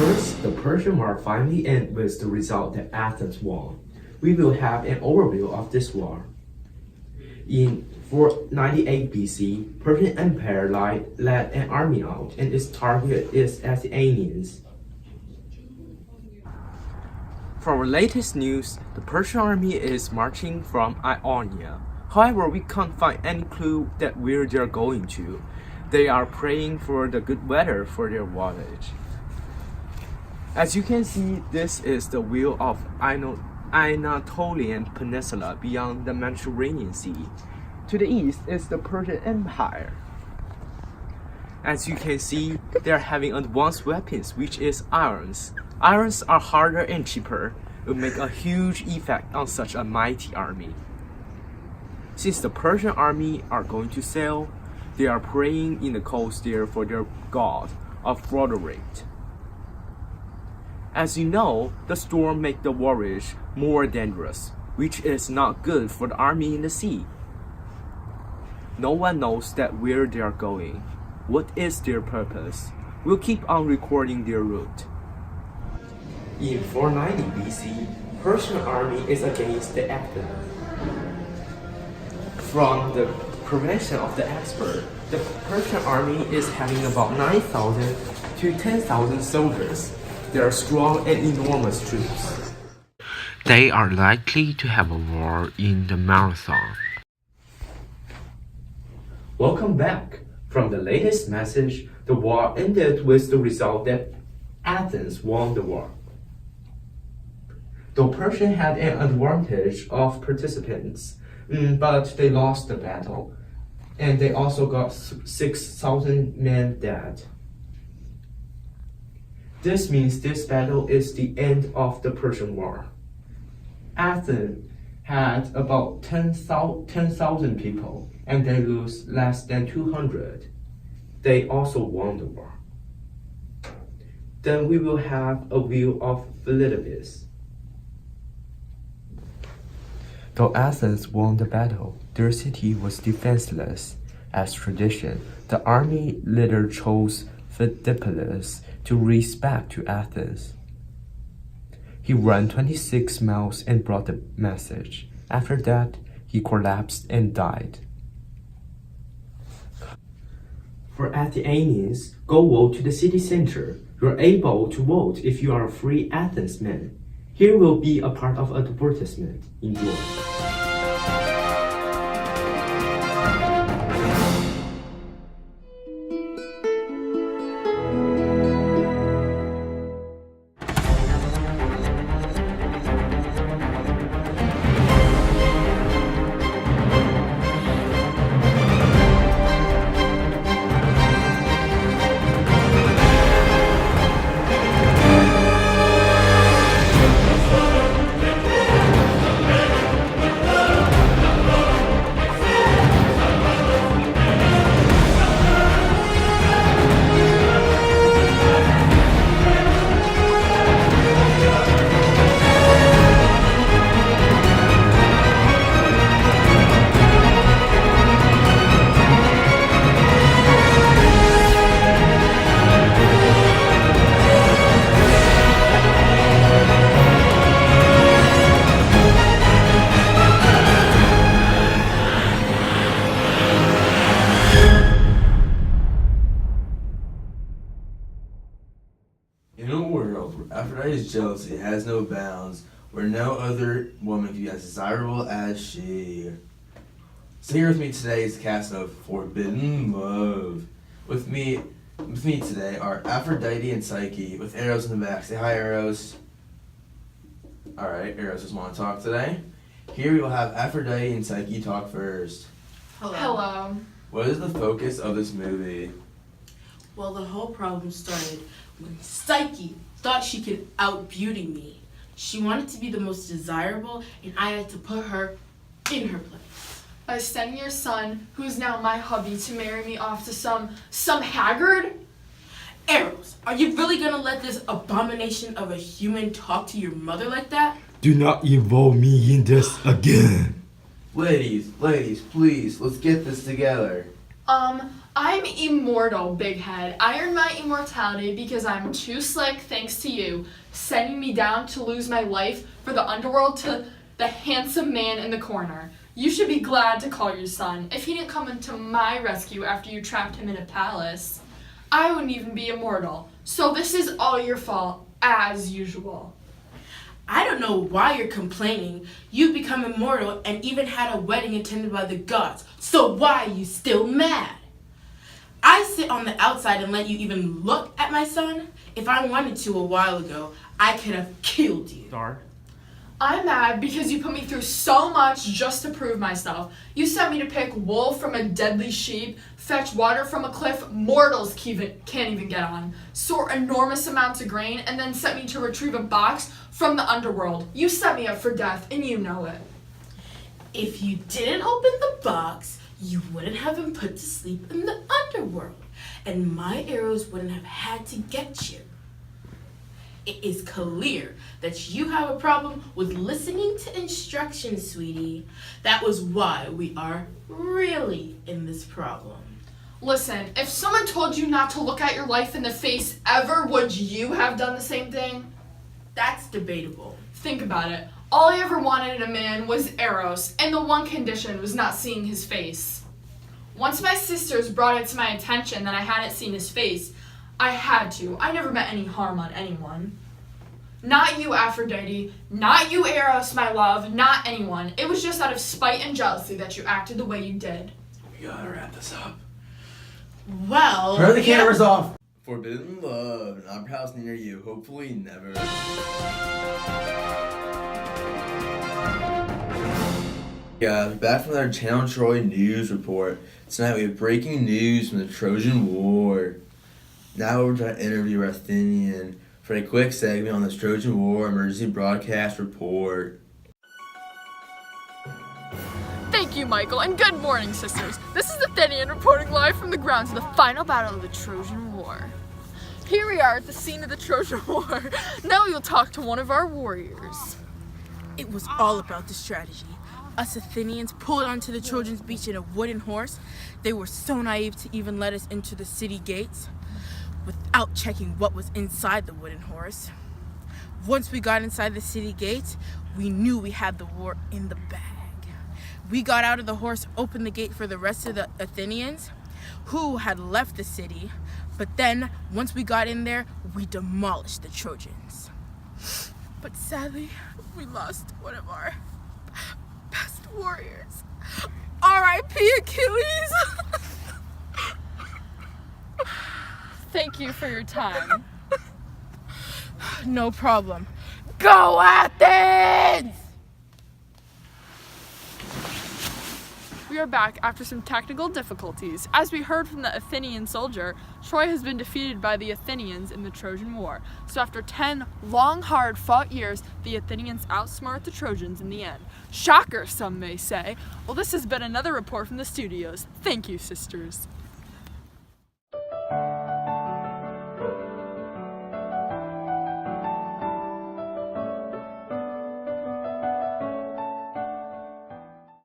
First, the Persian War finally ends with the result that Athens won. We will have an overview of this war. In 498 BC, Persian Empire led an army out, and its target is Athenians. For our latest news, the Persian army is marching from Ionia. However, we can't find any clue that where they are going to. They are praying for the good weather for their voyage. As you can see, this is the view of Anatolian Peninsula beyond the Mediterranean Sea. To the east is the Persian Empire. As you can see, they are having advanced weapons, which is irons. Irons are harder and cheaper. It would make a huge effect on such a mighty army. Since the Persian army are going to sail, they are praying in the coast there for their god of Aphrodite. As you know, the storm makes the voyage more dangerous, which is not good for the army in the sea. No one knows that where they are going. What is their purpose? We'll keep on recording their route. In 490 BC, Persian army is against the Athenians. From the prevention of the expert, the Persian army is having about 9,000 to 10,000 soldiers. They are strong and enormous troops. They are likely to have a war in the marathon. Welcome back. From the latest message, the war ended with the result that Athens won the war. Though Persian had an advantage of participants, but they lost the battle, and they also got 6,000 men dead. This means this battle is the end of the Persian War. Athens had about 10,000 people, and they lose less than 200. They also won the war. Then we will have a view of Philippides. Though Athens won the battle, their city was defenseless. As tradition, the army leader chose Philippides to race back to Athens. He ran 26 miles and brought the message. After that, he collapsed and died. For Athenians, go vote to the city center. You're able to vote if you are a free Athens man. Here will be a part of advertisement. Enjoy. In a world where Aphrodite's jealousy has no bounds, where no other woman can be as desirable as she. So here with me today is the cast of Forbidden Love. With me today are Aphrodite and Psyche, with Eros in the back. Say hi, Eros. Alright, Eros doesn't want to talk today. Here we will have Aphrodite and Psyche talk first. Hello. What is the focus of this movie? Well, the whole problem started when Psyche thought she could out-beauty me. She wanted to be the most desirable, and I had to put her in her place. By sending your son, who's now my hubby, to marry me off to some haggard? Eros, are you really gonna let this abomination of a human talk to your mother like that? Do not involve me in this again. Ladies, please, let's get this together. I'm immortal, big head. I earned my immortality because I'm too slick thanks to you, sending me down to lose my life for the underworld to the handsome man in the corner. You should be glad to call your son. If he didn't come into my rescue after you trapped him in a palace, I wouldn't even be immortal. So this is all your fault, as usual. I don't know why you're complaining. You've become immortal and even had a wedding attended by the gods. So why are you still mad? I sit on the outside and let you even look at my son? If I wanted to a while ago, I could have killed you. Star? I'm mad because you put me through so much just to prove myself. You sent me to pick wool from a deadly sheep, fetch water from a cliff mortals can't even get on, sort enormous amounts of grain, and then sent me to retrieve a box from the underworld. You set me up for death, and you know it. If you didn't open the box, you wouldn't have been put to sleep in the underworld, and my arrows wouldn't have had to get you. It is clear that you have a problem with listening to instructions, sweetie. That was why we are really in this problem. Listen, if someone told you not to look at your life in the face ever, would you have done the same thing? That's debatable. Think about it. All I ever wanted in a man was Eros, and the one condition was not seeing his face. Once my sisters brought it to my attention that I hadn't seen his face, I had to. I never meant any harm on anyone. Not you, Aphrodite. Not you, Eros, my love. Not anyone. It was just out of spite and jealousy that you acted the way you did. We gotta wrap this up. Well, Turn the cameras off. Forbidden love, an opera house near you. Hopefully never. Yeah, back from our Channel Troy news report. Tonight we have breaking news from the Trojan War. Now we're trying to interview our Athenian for a quick segment on this Trojan War emergency broadcast report. Thank you, Michael, and good morning, sisters. This is Athenian reporting live from the grounds of the final battle of the Trojan War. Here we are at the scene of the Trojan War. Now we will talk to one of our warriors. it was all about the strategy. Us Athenians pulled onto the Trojans' beach in a wooden horse. They were so naive to even let us into the city gates without checking what was inside the wooden horse. Once we got inside the city gates, we knew we had the war in the bag. We got out of the horse, opened the gate for the rest of the Athenians who had left the city, but then once we got in there, we demolished the Trojans. But sadly, we lost one of our best warriors. R.I.P. Achilles! Thank you for your time. No problem. Go Athens! We are back after some technical difficulties. As we heard from the Athenian soldier, Troy has been defeated by the Athenians in the Trojan War. So after 10 long, hard-fought years, the Athenians outsmart the Trojans in the end. Shocker, some may say. Well, this has been another report from the studios. Thank you, sisters.